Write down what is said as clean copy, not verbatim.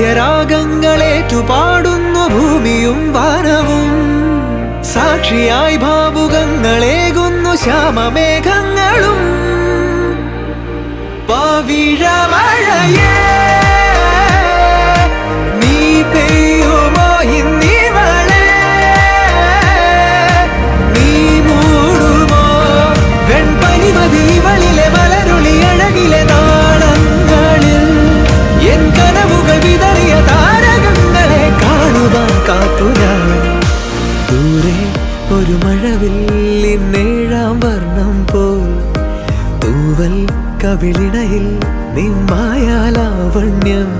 വാദ്യരാഗങ്ങളേറ്റുപാടുന്നു ഭൂമിയും വാനവും. സാക്ഷിയായി ഭാവുകങ്ങളേകുന്നു ശ്യാമമേഘങ്ങളും. പവിഴമഴയേ നീ പെയ്യുമോ ഇന്നിവളെ, നീ മൂടുമോ വെൺപനിമതിവളിലെ മലരുളി അഴകിലെ നാളങ്ങളിൽ. എൻ കനവുകൾ വിതറിയ താരകങ്ങളെ കാണുവാൻ കാത്തു ഞാൻ. ദൂരെ ഒരു മഴവില്ലിന്നേഴാം വർണ്ണം പോൽ തൂവൽ കവിളിണയിൽ നിമ്മായാലാവണ്യം.